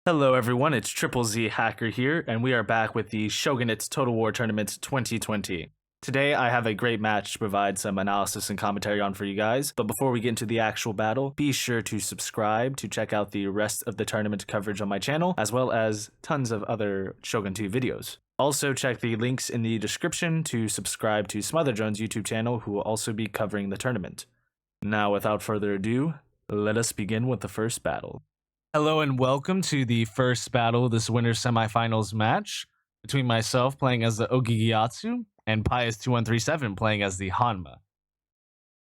Hello everyone, it's TripleZHacker here, and we are back with the Shogunate Total War Tournament 2020. Today I have a great match to provide some analysis and commentary on for you guys, but before we get into the actual battle, be sure to subscribe to check out the rest of the tournament coverage on my channel, as well as tons of other Shogun 2 videos. Also check the links in the description to subscribe to Smotherjones' YouTube channel, who will also be covering the tournament. Now without further ado, let us begin with the first battle. Hello and welcome to the first battle of this winner's semifinals match between myself playing as the Ogigayatsu and Pius2137 playing as the Honma.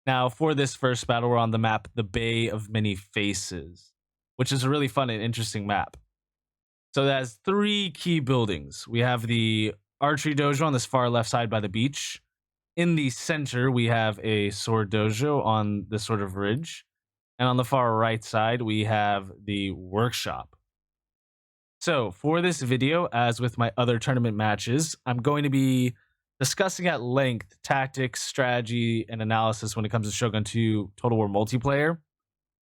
Now, for this first battle, we're on the map the Bay of Many Faces, which is a really fun and interesting map. So it has three key buildings. We have the archery dojo on this far left side by the beach. In the center, we have a sword dojo on this sort of ridge. And on the far right side, we have the workshop. So for this video, as with my other tournament matches, I'm going to be discussing at length tactics, strategy, and analysis when it comes to Shogun 2 Total War multiplayer.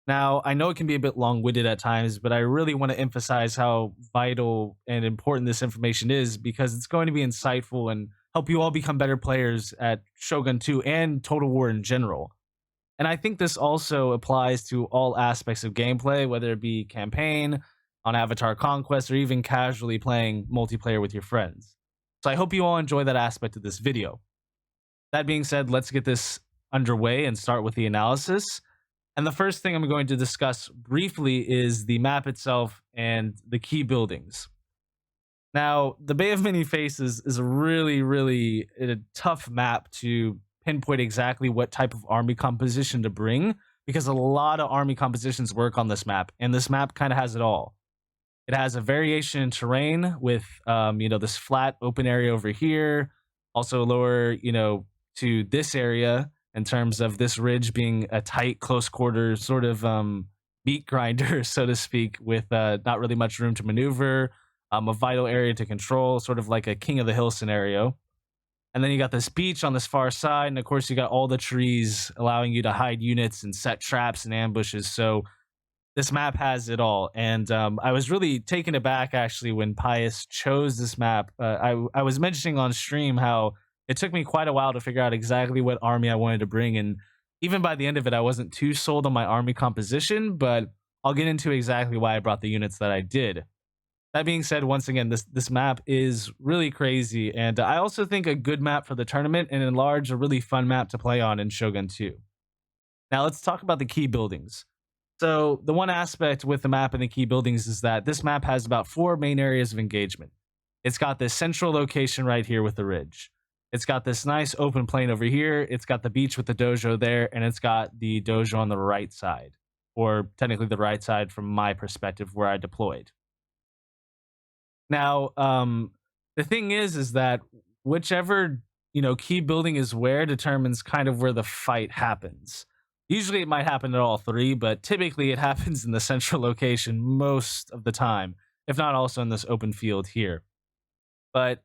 Now, I know it can be a bit long-winded at times, but I really want to emphasize how vital and important this information is because it's going to be insightful and help you all become better players at Shogun 2 and Total War in general. And I think this also applies to all aspects of gameplay, whether it be campaign, on Avatar Conquest, or even casually playing multiplayer with your friends. So I hope you all enjoy that aspect of this video. That being said, let's get this underway and start with the analysis. And the first thing I'm going to discuss briefly is the map itself and the key buildings. Now, the Bay of Many Faces is a really a tough map to pinpoint exactly what type of army composition to bring because a lot of army compositions work on this map, and this map kind of has it all. It has a variation in terrain with this flat open area over here, also lower to this area in terms of this ridge being a tight close quarter sort of meat grinder, so to speak, with not really much room to maneuver, a vital area to control, sort of like a king of the hill scenario. And then you got this beach on this far side. And of course, you got all the trees allowing you to hide units and set traps and ambushes. So this map has it all. And I was really taken aback, actually, when Pius chose this map. I was mentioning on stream how it took me quite a while to figure out exactly what army I wanted to bring. And even by the end of it, I wasn't too sold on my army composition. But I'll get into exactly why I brought the units that I did. That being said, once again, this map is really crazy, and I also think a good map for the tournament, and in large, a really fun map to play on in Shogun 2. Now, let's talk about the key buildings. So, the one aspect with the map and the key buildings is that this map has about 4 main areas of engagement. It's got this central location right here with the ridge. It's got this nice open plain over here. It's got the beach with the dojo there, and it's got the dojo on the right side, or technically the right side from my perspective where I deployed. Now, the thing is that whichever key building is where determines kind of where the fight happens. Usually, it might happen at all three, but typically it happens in the central location most of the time, if not also in this open field here. But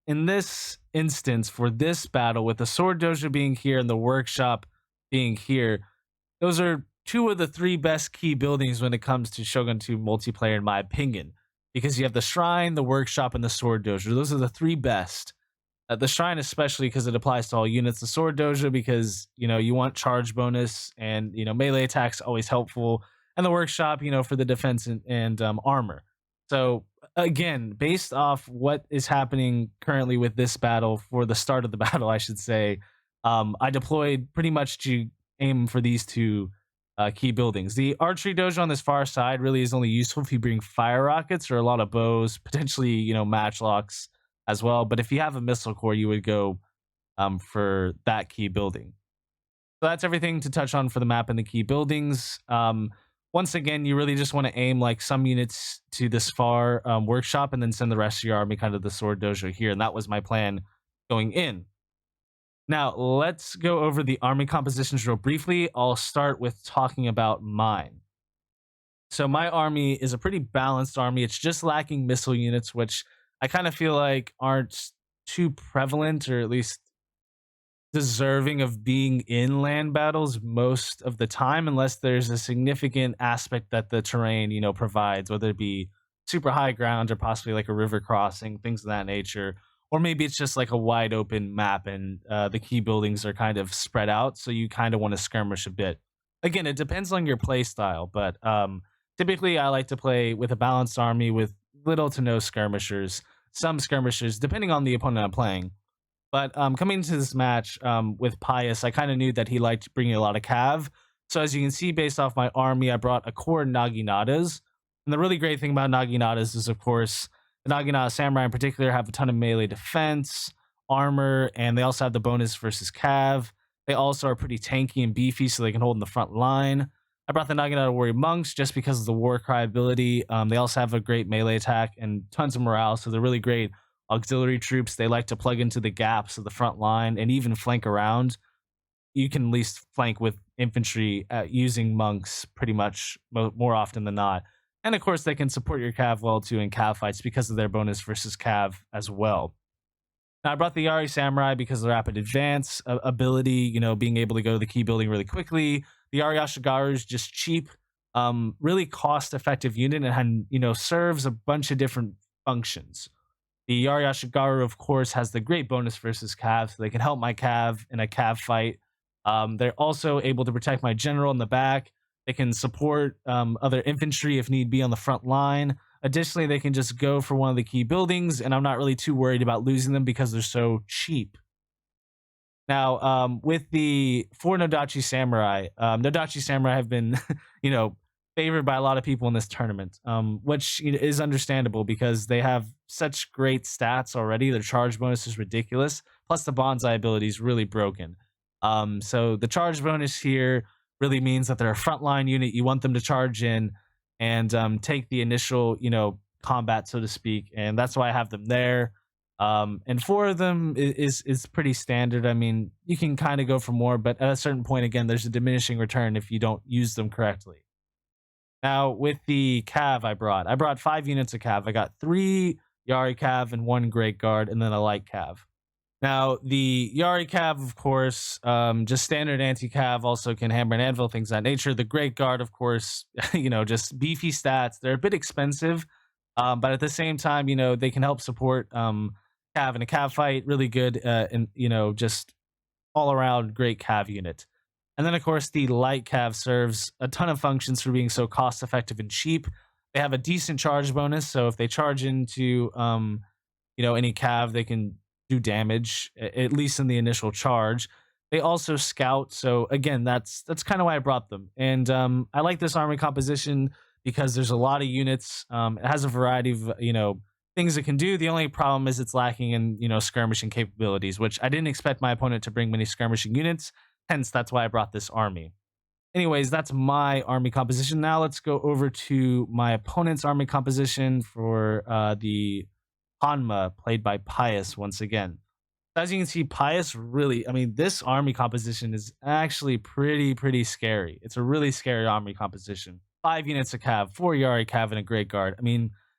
in this instance, for this battle, with the sword dojo being here and the workshop being here, those are 2 of the 3 best key buildings when it comes to Shogun 2 multiplayer, in my opinion. Because you have the shrine, the workshop, and the sword dojo. Those are the 3 best. The shrine especially because it applies to all units. The sword dojo because, you want charge bonus and, melee attacks always helpful. And the workshop, for the defense and armor. So, again, based off what is happening currently with this battle, for the start of the battle, I should say, I deployed pretty much to aim for these 2 key buildings. The archery dojo on this far side really is only useful if you bring fire rockets or a lot of bows, potentially, matchlocks as well. But if you have a missile core, you would go for that key building. So that's everything to touch on for the map and the key buildings. Once again, you really just want to aim like some units to this far workshop and then send the rest of your army kind of the sword dojo here. And that was my plan going in. Now, let's go over the army compositions real briefly. I'll start with talking about mine. So my army is a pretty balanced army. It's just lacking missile units, which I kind of feel like aren't too prevalent, or at least deserving of being in land battles most of the time, unless there's a significant aspect that the terrain, provides, whether it be super high ground or possibly like a river crossing, things of that nature. Or maybe it's just like a wide open map and the key buildings are kind of spread out, so you kind of want to skirmish a bit. Again, it depends on your play style, but typically I like to play with a balanced army with little to no skirmishers, some skirmishers, depending on the opponent I'm playing. But coming into this match with Pius, I kind of knew that he liked bringing a lot of cav. So as you can see, based off my army, I brought a core Naginatas. And the really great thing about Naginatas is, of course, the Naginata Samurai in particular have a ton of melee defense, armor, and they also have the bonus versus cav. They also are pretty tanky and beefy, so they can hold in the front line. I brought the Naginata Warrior Monks just because of the War Cry ability. They also have a great melee attack and tons of morale, so they're really great auxiliary troops. They like to plug into the gaps of the front line and even flank around. You can at least flank with infantry using monks pretty much more often than not. And of course, they can support your cav well too in cav fights because of their bonus versus cav as well. Now, I brought the Yari Samurai because of the rapid advance ability, being able to go to the key building really quickly. The Yari Ashigaru is just cheap, really cost effective unit and serves a bunch of different functions. The Yari Ashigaru, of course, has the great bonus versus cav, so they can help my cav in a cav fight. They're also able to protect my general in the back. They can support other infantry if need be on the front line. Additionally, they can just go for one of the key buildings, and I'm not really too worried about losing them because they're so cheap. Now, with the four Nodachi Samurai, Nodachi Samurai have been, favored by a lot of people in this tournament, which is understandable because they have such great stats already. Their charge bonus is ridiculous. Plus, the bonsai ability is really broken. So the charge bonus here really means that they're a frontline unit. You want them to charge in and take the initial, combat, so to speak, and that's why I have them there. And four of them is pretty standard. I mean, you can kind of go for more, but at a certain point, again, there's a diminishing return if you don't use them correctly. Now, with the cav I brought 5 units of cav. I got 3 Yari cav and 1 Great Guard, and then a light cav. Now, the Yari cav, of course, just standard anti-cav, also can hammer and anvil, things of that nature. The Great Guard, of course, just beefy stats. They're a bit expensive, but at the same time, they can help support cav in a cav fight. Really good, and just all around great cav unit. And then, of course, the light cav serves a ton of functions for being so cost effective and cheap. They have a decent charge bonus, so if they charge into any cav, they can do damage at least in the initial charge. They also scout, so again, that's kind of why I brought them. And I like this army composition because there's a lot of units. It has a variety of things it can do. The only problem is it's lacking in skirmishing capabilities, which I didn't expect my opponent to bring many skirmishing units. Hence, that's why I brought this army. Anyways, that's my army composition. Now let's go over to my opponent's army composition for the Honma, played by Pius once again. As you can see, Pius really, this army composition is actually pretty scary. It's a really scary army composition. 5 units of cav, 4 Yari cav, and a Great Guard.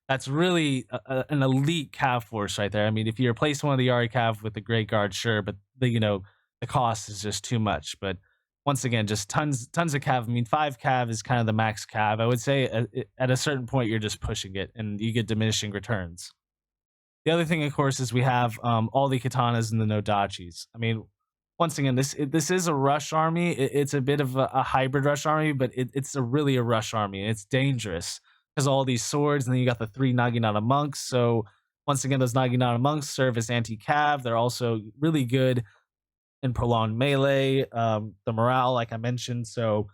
That's really an elite cav force right there. If you replace one of the Yari cav with the Great Guard, sure, but the cost is just too much. But once again, just tons of cav. 5 cav is kind of the max cav. I would say at a certain point, you're just pushing it, and you get diminishing returns. The other thing, of course, is we have all the katanas and the nodachis. Once again, this is a rush army. It's a bit of a hybrid rush army, but it's really a rush army, and it's dangerous because all these swords, and then you got the 3 Naginata monks. So once again, those Naginata monks serve as anti-cav. They're also really good in prolonged melee, the morale, like I mentioned. So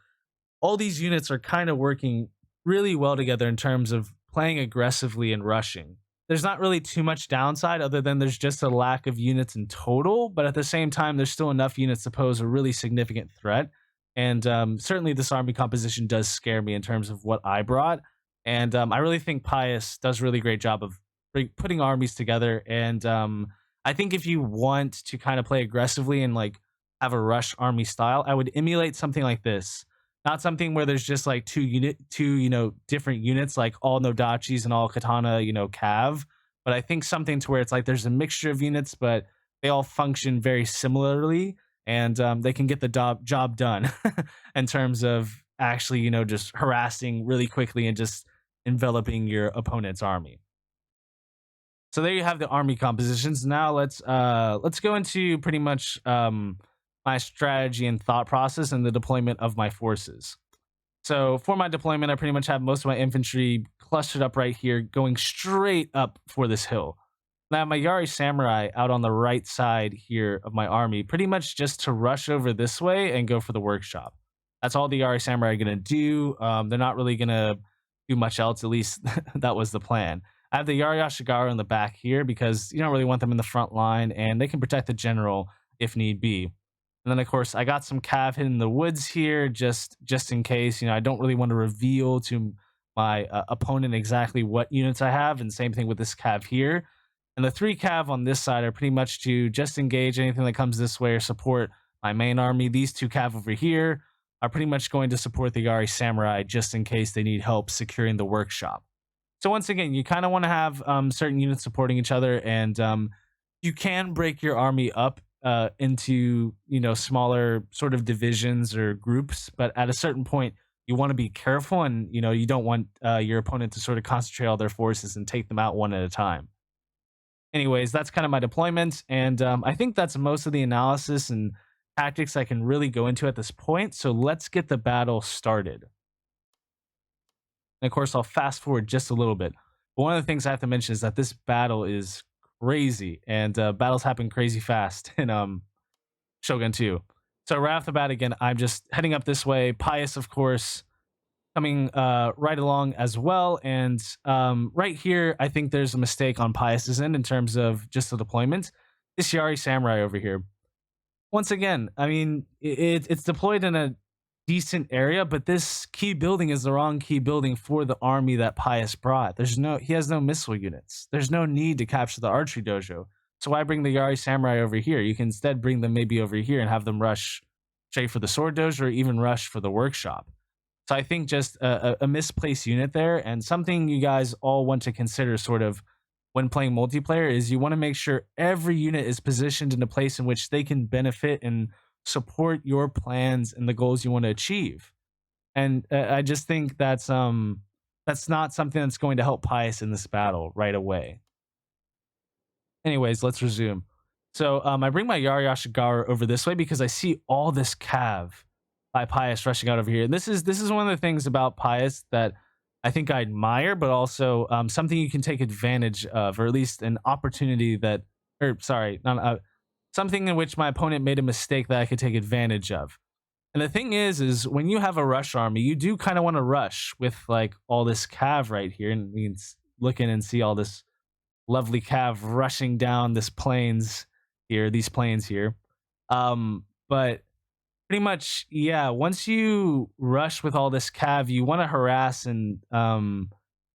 all these units are kind of working really well together in terms of playing aggressively and rushing. There's not really too much downside other than there's just a lack of units in total, but at the same time, there's still enough units to pose a really significant threat. And certainly this army composition does scare me in terms of what I brought. And I really think Pius does a really great job of putting armies together. And I think if you want to kind of play aggressively and have a rush army style, I would emulate something like this. Not something where there's just like two different units, like all Nodachis and all Katana, Cav. But I think something to where it's like there's a mixture of units, but they all function very similarly, and they can get the job done in terms of actually, just harassing really quickly and just enveloping your opponent's army. So there you have the army compositions. Now let's go into pretty much my strategy and thought process and the deployment of my forces. So for my deployment, I pretty much have most of my infantry clustered up right here, going straight up for this hill. Now my Yari Samurai out on the right side here of my army, pretty much just to rush over this way and go for the workshop. That's all the Yari Samurai are gonna do. They're not really gonna do much else. At least that was the plan. I have the Yari Ashigaru in the back here because you don't really want them in the front line, and they can protect the general if need be. And then, of course, I got some cav hidden in the woods here, just in case. I don't really want to reveal to my opponent exactly what units I have, and same thing with this cav here. And the 3 cav on this side are pretty much to just engage anything that comes this way or support my main army. These 2 cav over here are pretty much going to support the Yari Samurai just in case they need help securing the workshop. So once again, you kind of want to have certain units supporting each other, and you can break your army up into smaller sort of divisions or groups, but at a certain point, you want to be careful, and you don't want your opponent to sort of concentrate all their forces and take them out one at a time. Anyways, that's kind of my deployment, and I think that's most of the analysis and tactics I can really go into at this point. So let's get the battle started. And of course, I'll fast forward just a little bit. But one of the things I have to mention is that this battle is crazy, and battles happen crazy fast in Shogun 2. So right off the bat, again, I'm just heading up this way. Pius, of course, coming right along as well. And right here, I think there's a mistake on Pius's end in terms of just the deployment. This Yari Samurai over here. Once again, I mean, it's deployed in a decent area, but this key building is the wrong key building for the army that Pius brought. He has no missile units. There's no need to capture the archery dojo. So why bring the Yari Samurai over here? You can instead bring them maybe over here and have them rush straight for the sword dojo or even rush for the workshop. So I think just a misplaced unit there, and something you guys all want to consider sort of when playing multiplayer is you want to make sure every unit is positioned in a place in which they can benefit and support your plans and the goals you want to achieve. And I just think that's not something that's going to help Pius in this battle right away. Anyways, let's resume. So I bring my Yari Ashigaru over this way because I see all this cav by Pius rushing out over here. And this is one of the things about Pius that I think I admire, but also something you can take advantage of, or at least an opportunity that, or sorry, not something in which my opponent made a mistake that I could take advantage of. And the thing is when you have a rush army, you do kind of want to rush with like all this cav right here, and we can look in and see all this lovely cav rushing down these plains here. But pretty much, yeah, once you rush with all this cav, you want to harass and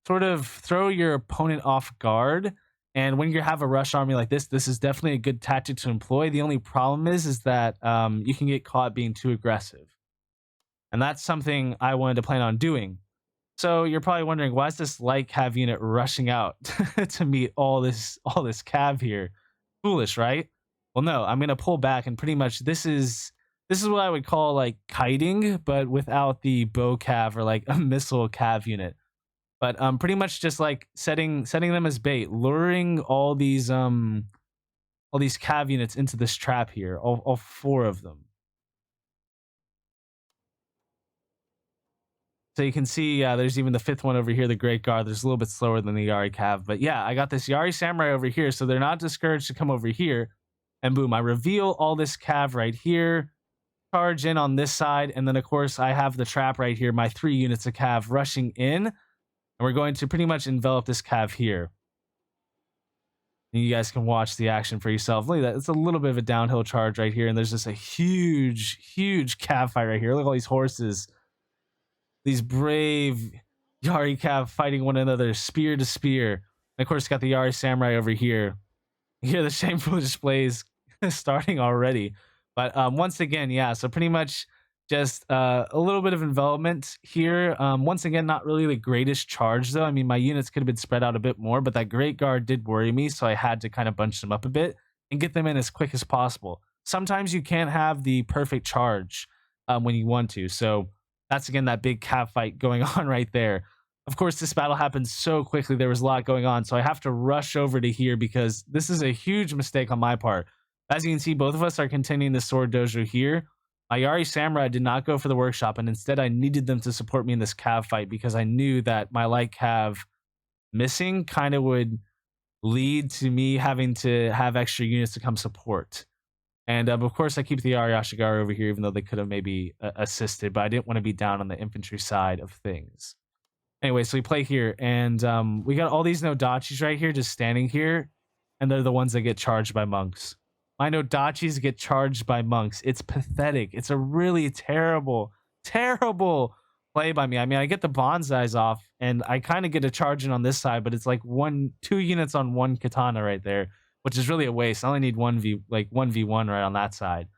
sort of throw your opponent off guard. And when you have a rush army like this is definitely a good tactic to employ. The only problem is that you can get caught being too aggressive. And that's something I wanted to plan on doing. So you're probably wondering, why is this light cav unit rushing out to meet all this cav here? Foolish, right? Well, no, I'm going to pull back, and pretty much this is what I would call like kiting, but without the bow cav or like a missile cav unit. But pretty much just like setting them as bait, luring all these cav units into this trap here, all 4 of them. So you can see there's even the 5th one over here, the Great Guard. There's a little bit slower than the Yari cav, but yeah, I got this Yari Samurai over here, so they're not discouraged to come over here. And boom, I reveal all this cav right here, charge in on this side, and then of course I have the trap right here, my 3 units of cav rushing in. And we're going to pretty much envelop this cav here. And you guys can watch the action for yourself. Look at that. It's a little bit of a downhill charge right here. And there's just a huge, huge cav fight right here. Look at all these horses. These brave Yari cav fighting one another, spear to spear. And of course, got the Yari Samurai over here. You hear the shameful displays starting already. But once again, yeah, so pretty much just a little bit of envelopment here. Once again, not really the greatest charge, though. I mean, my units could have been spread out a bit more, but that Great Guard did worry me, so I had to kind of bunch them up a bit and get them in as quick as possible. Sometimes you can't have the perfect charge when you want to. So that's, again, that big cav fight going on right there. Of course, this battle happened so quickly. There was a lot going on. So I have to rush over to here because this is a huge mistake on my part. As you can see, both of us are continuing the sword dojo here. My Yari Samurai did not go for the workshop, and instead I needed them to support me in this cav fight because I knew that my light cav missing kind of would lead to me having to have extra units to come support. And of course, I keep the Yari Ashigaru over here, even though they could have maybe assisted, but I didn't want to be down on the infantry side of things. Anyway, so we play here, and we got all these Nodachis right here just standing here, and they're the ones that get charged by monks. My Nodachis get charged by monks. It's pathetic. It's a really terrible, terrible play by me. I mean, I get the bonsais off, and I kind of get a charge in on this side, but it's like 2 units on 1 katana right there, which is really a waste. I only need 1v1 right on that side.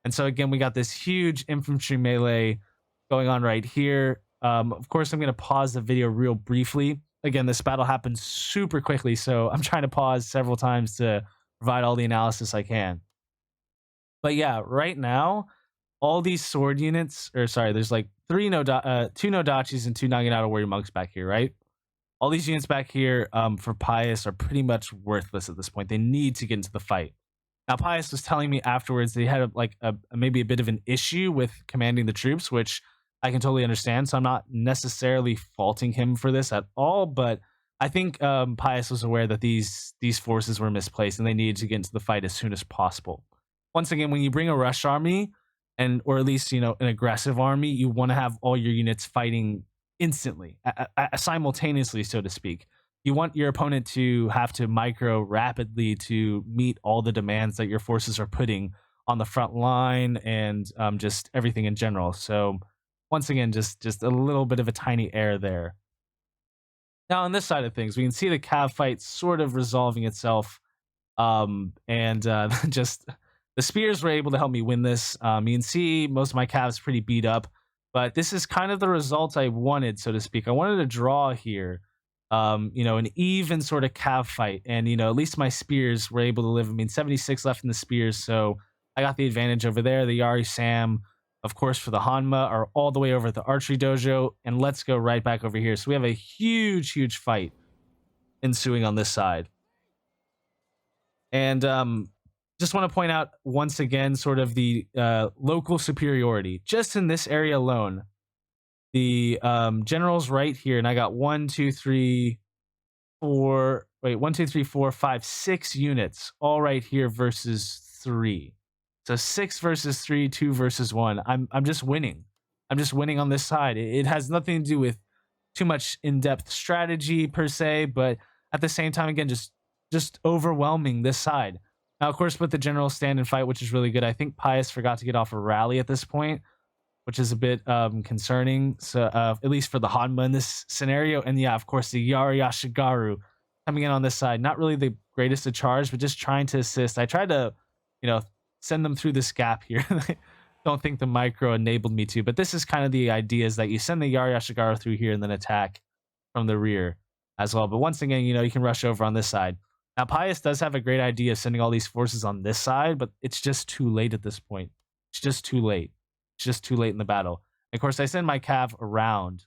And so again, we got this huge infantry melee going on right here. Of course, I'm going to pause the video real briefly. Again, this battle happened super quickly, so I'm trying to pause several times to provide all the analysis I can. But yeah, right now, all these sword units, or sorry, there's like 2 Nodachis and 2 Naginata warrior monks back here, right? All these units back here for Pius are pretty much worthless at this point. They need to get into the fight. Now, Pius was telling me afterwards they had maybe a bit of an issue with commanding the troops, which I can totally understand. So I'm not necessarily faulting him for this at all, but I think Pius was aware that these forces were misplaced and they needed to get into the fight as soon as possible. Once again, when you bring a rush army, or at least an aggressive army, you want to have all your units fighting instantly, simultaneously, so to speak. You want your opponent to have to micro rapidly to meet all the demands that your forces are putting on the front line and just everything in general. So once again, just a little bit of a tiny error there. Now on this side of things, we can see the cav fight sort of resolving itself, just the spears were able to help me win this. You can see most of my cavs pretty beat up, but this is kind of the result I wanted, so to speak. I wanted to draw here, an even sort of cav fight, and at least my spears were able to live. I mean, 76 left in the spears, so I got the advantage over there. The Yari Sam, of course, for the Honma are all the way over at the archery dojo, and let's go right back over here. So we have a huge fight ensuing on this side. And just want to point out once again sort of the local superiority. Just in this area alone, the generals right here, and I got 6 units all right here versus 3. So 6 versus 3, 2 versus 1. I'm just winning. I'm just winning on this side. It has nothing to do with too much in-depth strategy per se, but at the same time, again, just overwhelming this side. Now, of course, with the general stand and fight, which is really good. I think Pius forgot to get off a rally at this point, which is a bit concerning. So at least for the Honma in this scenario. And yeah, of course, the Yari Ashigaru coming in on this side. Not really the greatest to charge, but just trying to assist. I tried to, send them through this gap here. Don't think the micro enabled me to, but this is kind of the idea, is that you send the Yari Ashigaru through here and then attack from the rear as well. But once again, you can rush over on this side. Now, Pius does have a great idea of sending all these forces on this side, but it's just too late at this point. It's just too late. It's just too late in the battle. And of course, I send my cav around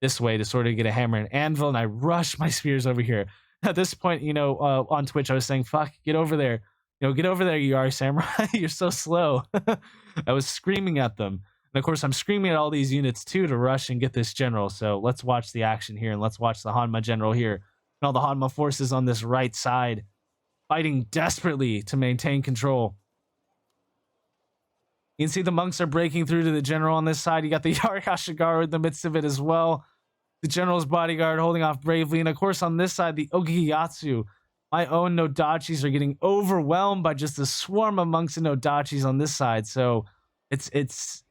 this way to sort of get a hammer and anvil, and I rush my spears over here. At this point, on Twitch, I was saying, fuck, get over there. Get over there, you Yari Samurai. You're so slow. I was screaming at them. And of course, I'm screaming at all these units too to rush and get this general. So let's watch the action here, and let's watch the Honma general here. And all the Honma forces on this right side fighting desperately to maintain control. You can see the monks are breaking through to the general on this side. You got the Yari Ashigaru in the midst of it as well. The general's bodyguard holding off bravely. And of course, on this side, the Ogigayatsu, my own Nodachis, are getting overwhelmed by just a swarm of monks and Nodachis on this side. So it's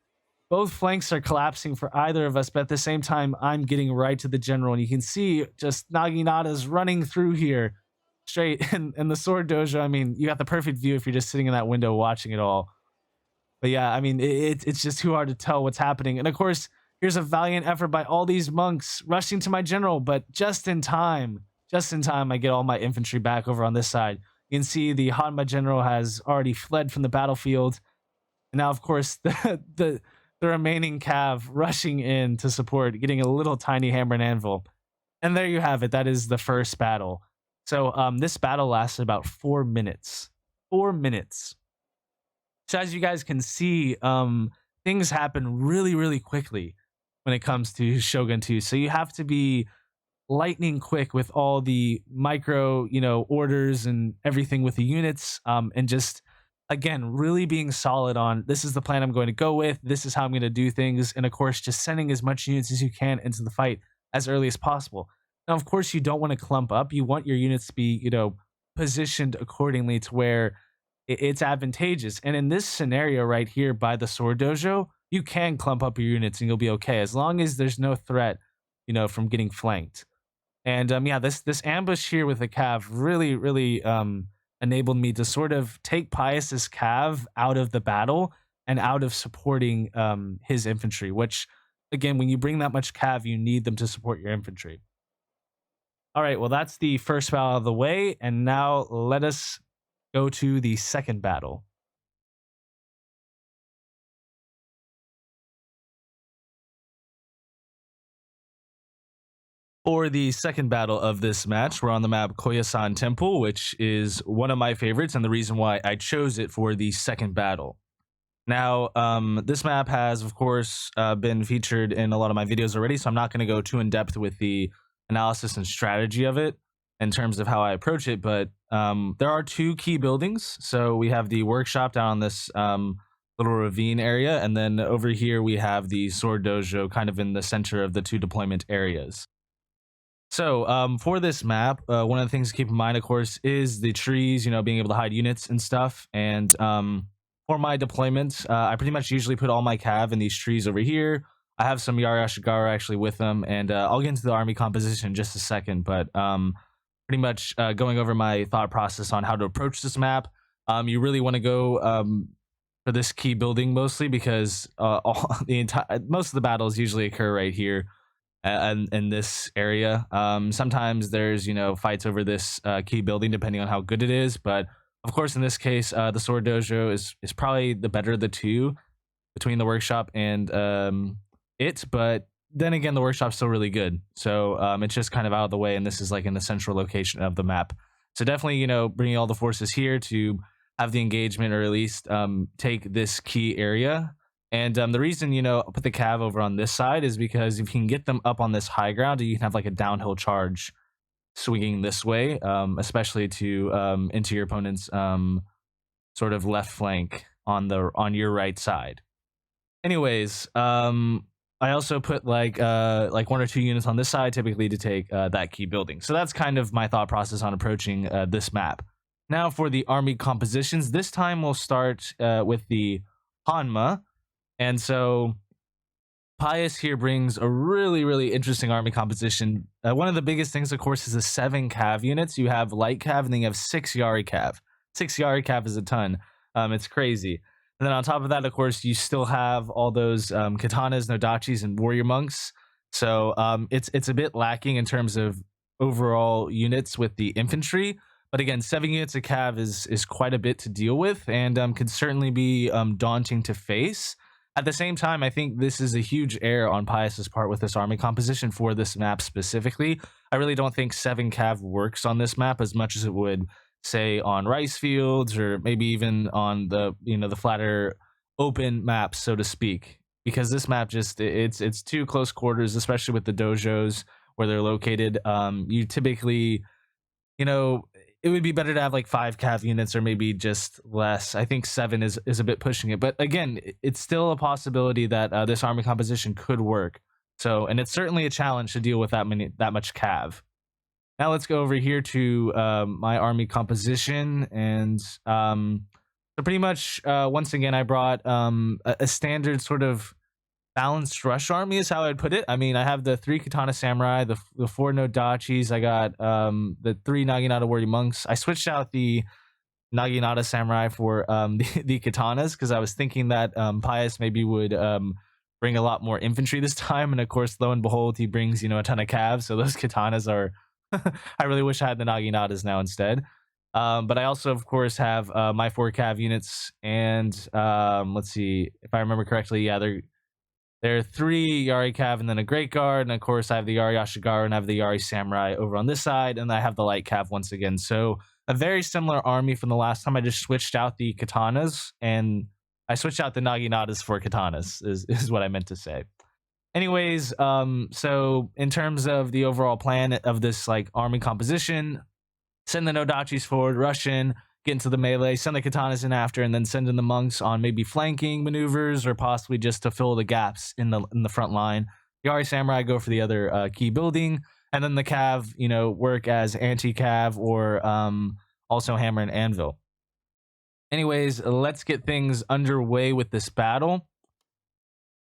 both flanks are collapsing for either of us, but at the same time, I'm getting right to the general. And you can see just Naginata's running through here straight in the sword dojo. I mean, you got the perfect view if you're just sitting in that window watching it all. But yeah, I mean, it's just too hard to tell what's happening. And of course, here's a valiant effort by all these monks rushing to my general, but just in time, I get all my infantry back over on this side. You can see the Honma general has already fled from the battlefield. And now, of course, the remaining cav rushing in to support, getting a little tiny hammer and anvil. And there you have it. That is the first battle. So this battle lasted about 4 minutes. 4 minutes. So as you guys can see, things happen really, really quickly when it comes to Shogun 2. So you have to be lightning quick with all the micro, orders and everything with the units, and just again really being solid on this is the plan I'm going to go with, this is how I'm going to do things, and of course just sending as much units as you can into the fight as early as possible. Now of course you don't want to clump up, you want your units to be positioned accordingly to where it's advantageous. And in this scenario right here by the sword dojo, you can clump up your units and you'll be okay as long as there's no threat from getting flanked. And yeah, this ambush here with the Cav really enabled me to sort of take Pius's Cav out of the battle and out of supporting his infantry, which again, when you bring that much Cav, you need them to support your infantry. All right, well, that's the first battle out of the way, and now let us go to the second battle. For the second battle of this match, we're on the map Koyasan Temple, which is one of my favorites and the reason why I chose it for the second battle. Now, this map has, of course, been featured in a lot of my videos already, so I'm not going to go too in depth with the analysis and strategy of it in terms of how I approach it, but there are two key buildings. So we have the workshop down on this little ravine area, and then over here we have the sword dojo kind of in the center of the two deployment areas. So for this map, one of the things to keep in mind, of course, is the trees, being able to hide units and stuff. And for my deployment, I pretty much usually put all my cav in these trees over here. I have some Yarashigara actually with them, and I'll get into the army composition in just a second, but pretty much going over my thought process on how to approach this map. You really want to go for this key building mostly because most of the battles usually occur right here. In this area, sometimes there's fights over this key building depending on how good it is, but of course in this case the sword dojo is probably the better of the two between the workshop and it, but then again the workshop's still really good, so it's just kind of out of the way, and this is like in the central location of the map. So definitely bringing all the forces here to have the engagement, or at least take this key area. And the reason, I'll put the cav over on this side is because if you can get them up on this high ground, you can have like a downhill charge swinging this way, especially to into your opponent's sort of left flank on your right side. Anyways, I also put like one or two units on this side, typically to take that key building. So that's kind of my thought process on approaching this map. Now for the army compositions, this time we'll start with the Honma. And so Pius here brings a really interesting army composition. One of the biggest things, of course, is the 7 cav units. You have light cav, and then you have 6 Yari cav. 6 Yari cav is a ton. It's crazy. And then on top of that, of course, you still have all those katanas, nodachis, and warrior monks. So it's a bit lacking in terms of overall units with the infantry. But again, 7 units of cav is quite a bit to deal with, and can certainly be daunting to face. At the same time, I think this is a huge error on Pius's part with this army composition for this map specifically. I really don't think 7 cav works on this map as much as it would, say, on rice fields, or maybe even on the the flatter open maps, so to speak. Because this map just it's too close quarters, especially with the dojos where they're located. You typically, it would be better to have like 5 cav units, or maybe just less. I think 7 is a bit pushing it, but again, it's still a possibility that this army composition could work. So, and it's certainly a challenge to deal with that much cav. Now let's go over here to my army composition, and so pretty much once again I brought a standard sort of balanced rush army is how I'd put it. I mean, I have the 3 katana samurai, the 4 nodachis. I got the 3 naginata warrior monks. I switched out the naginata samurai for the katanas because I was thinking that Pius maybe would bring a lot more infantry this time, and of course, lo and behold, he brings a ton of calves. So those katanas are. I really wish I had the naginatas now instead. But I also, of course, have my 4 cav units, and let's see if I remember correctly. Yeah, they're There are 3 Yari Cav and then a Great Guard, and of course I have the Yari Ashigaru and I have the Yari Samurai over on this side, and I have the Light Cav once again. So a very similar army from the last time. I just switched out the katanas, and I switched out the Naginatas for katanas, is what I meant to say. Anyways, so in terms of the overall plan of this like army composition, send the Nodachis forward, rush in, get into the melee, send the katanas in after, and then send in the monks on maybe flanking maneuvers or possibly just to fill the gaps in the front line. Yari Samurai go for the other key building, and then the Cav, work as anti-Cav or also hammer and anvil. Anyways, let's get things underway with this battle.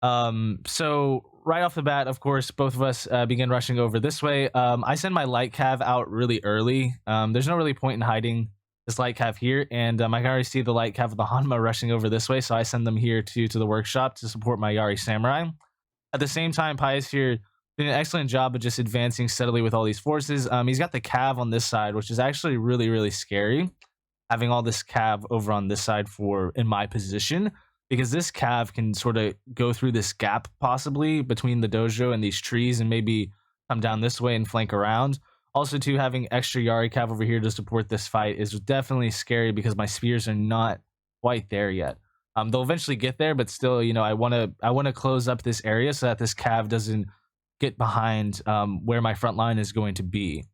So right off the bat, of course, both of us begin rushing over this way. I send my light cav out really early. There's no really point in hiding this light cav here, and I can already see the light cav of the Honma rushing over this way, so I send them here to the workshop to support my Yari Samurai. At the same time, Pius here did an excellent job of just advancing steadily with all these forces. He's got the cav on this side, which is actually really, really scary, having all this cav over on this side in my position, because this cav can sort of go through this gap possibly between the dojo and these trees and maybe come down this way and flank around. Also, too, having extra Yari cav over here to support this fight is definitely scary because my spears are not quite there yet. They'll eventually get there, but still, I want to close up this area so that this cav doesn't get behind where my front line is going to be.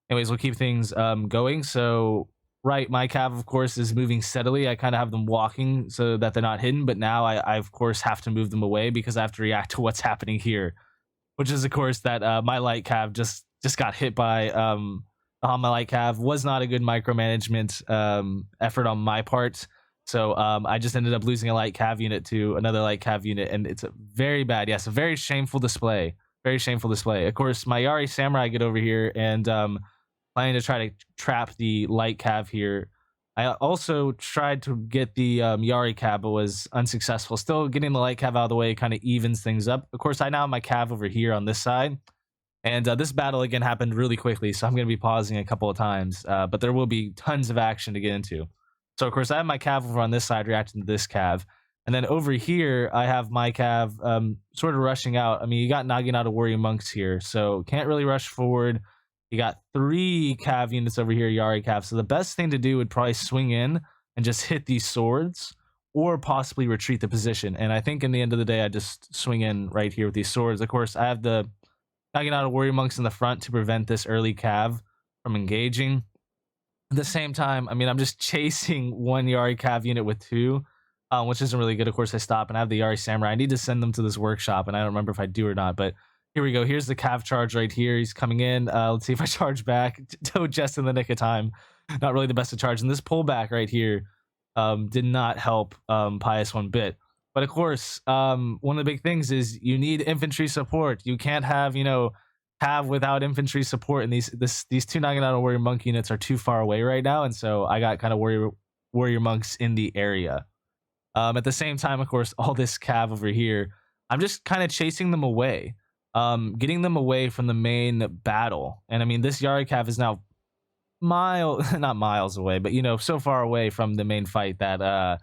Anyways, we'll keep things going. So right, my cav, of course, is moving steadily. I kind of have them walking so that they're not hidden, but now I of course, have to move them away because I have to react to what's happening here, which is, of course, that my light cav just got hit by my light cav. Was not a good micromanagement effort on my part. So I just ended up losing a light cav unit to another light cav unit, and it's a very bad, yes, a very shameful display. Very shameful display. Of course, my Yari Samurai get over here and planning to try to trap the light cav here. I also tried to get the Yari cav, but was unsuccessful. Still getting the light cav out of the way kind of evens things up. Of course, I now have my cav over here on this side. And this battle, again, happened really quickly, so I'm going to be pausing a couple of times. But there will be tons of action to get into. So, of course, I have my cav over on this side reacting to this cav. And then over here, I have my cav sort of rushing out. I mean, you got Naginata Warrior Monks here, so can't really rush forward. You got 3 cav units over here, Yari cav. So the best thing to do would probably swing in and just hit these swords or possibly retreat the position. And I think in the end of the day, I just swing in right here with these swords. Of course, I have the Naginata Warrior Monks in the front to prevent this early cav from engaging. At the same time, I mean, I'm just chasing 1 Yari cav unit with 2, which isn't really good. Of course, I stop and I have the Yari Samurai. I need to send them to this workshop, and I don't remember if I do or not, but here we go. Here's the cav charge right here. He's coming in. Let's see if I charge back. Just in the nick of time. Not really the best to charge. And this pullback right here did not help Pius one bit. But of course, one of the big things is you need infantry support. You can't have, cav without infantry support. And these 2 Naginata Warrior Monk units are too far away right now. And so I got kind of warrior monks in the area. At the same time, of course, all this cav over here, I'm just kind of chasing them away. Getting them away from the main battle. And I mean, this Yari cav is now not miles away, but so far away from the main fight that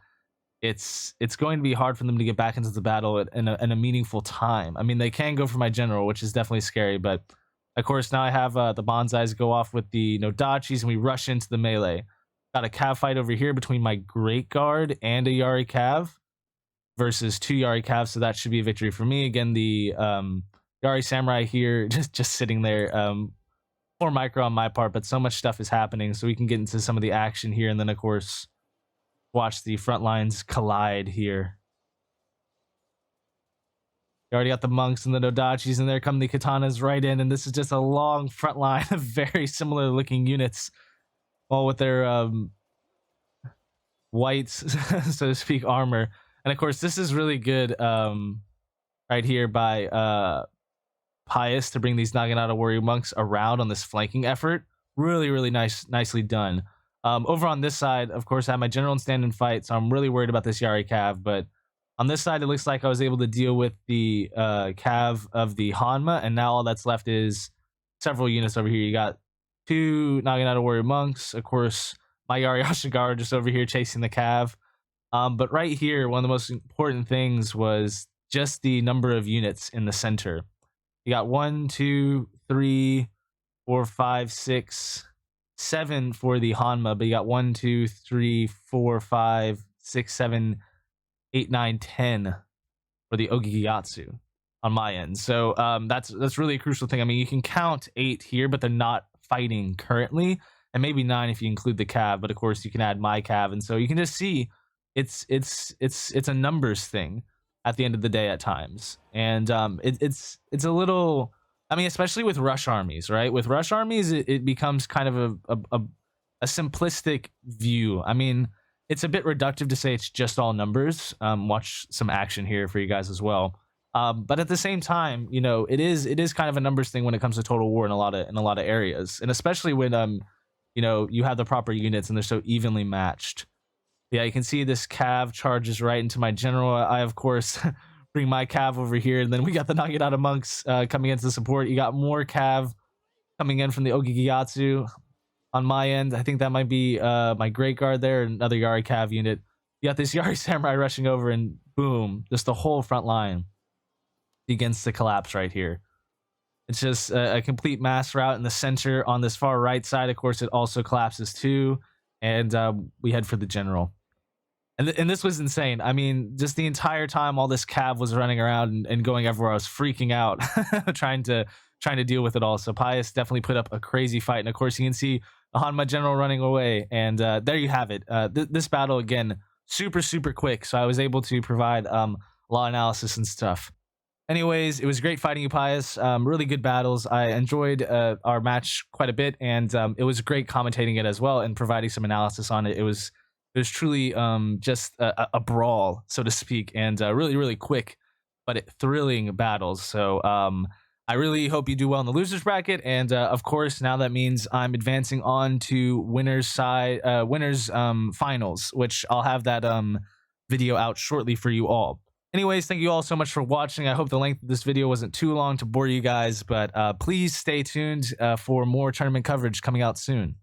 it's going to be hard for them to get back into the battle in a meaningful time. I mean, they can go for my general, which is definitely scary, but of course now I have the bonsais go off with the Nodachis and we rush into the melee. Got a cav fight over here between my Great Guard and a Yari cav versus 2 Yari cavs, so that should be a victory for me. Again, the Yari Samurai here just sitting there. More micro on my part, but so much stuff is happening, so we can get into some of the action here, and then of course watch the front lines collide here. You already got the monks and the Nodachis, and there come the katanas right in, and this is just a long front line of very similar looking units, all with their white, so to speak, armor. And of course, this is really good right here by Pius to bring these Naginata Warrior Monks around on this flanking effort. Really, really nicely done. Over on this side, of course, I have my general and stand and fight, so I'm really worried about this Yari cav, but on this side, it looks like I was able to deal with the cav of the Honma, and now all that's left is several units over here. You got 2 Naginata Warrior Monks, of course, my Yari Ashigaru just over here chasing the cav. But right here, one of the most important things was just the number of units in the center. You got 1, 2, 3, 4, 5, 6, 7 for the Honma, but you got 1, 2, 3, 4, 5, 6, 7, 8, 9, 10 for the Ogigayatsu on my end. So that's really a crucial thing. I mean, you can count 8 here, but they're not fighting currently, and maybe 9 if you include the cav. But of course, you can add my cav, and so you can just see it's a numbers thing at the end of the day at times, and it's a little. I mean, especially with rush armies, right? With rush armies, it becomes kind of a simplistic view. I mean, it's a bit reductive to say it's just all numbers. Watch some action here for you guys as well. But at the same time, you know, it is kind of a numbers thing when it comes to Total War in a lot of areas, and especially when you know, you have the proper units and they're so evenly matched. Yeah, you can see this cav charges right into my general. I of course bring my cav over here, and then we got the Naginata monks coming into the support. You got more cav coming in from the Ogigayatsu on my end. I think that might be my Great Guard there, another Yari cav unit. You got this Yari samurai rushing over, and boom, just the whole front line begins to collapse right here. It's just a complete mass rout in the center. On this far right side, of course, it also collapses too, and we head for the general. And this was insane. I mean, just the entire time all this cav was running around and going everywhere, I was freaking out, trying to deal with it all. So Pius definitely put up a crazy fight. And of course, you can see the Honma general running away. And there you have it. This battle, again, super quick. So I was able to provide a lot of analysis and stuff. Anyways, it was great fighting you, Pius. Really good battles. I enjoyed our match quite a bit. And it was great commentating it as well and providing some analysis on it. It was truly just a brawl, so to speak, and really quick but thrilling battles. So I really hope you do well in the losers bracket, and of course now that means I'm advancing on to winners finals, which I'll have that video out shortly for you all. Anyways, thank you all so much for watching. I hope the length of this video wasn't too long to bore you guys, but please stay tuned for more tournament coverage coming out soon.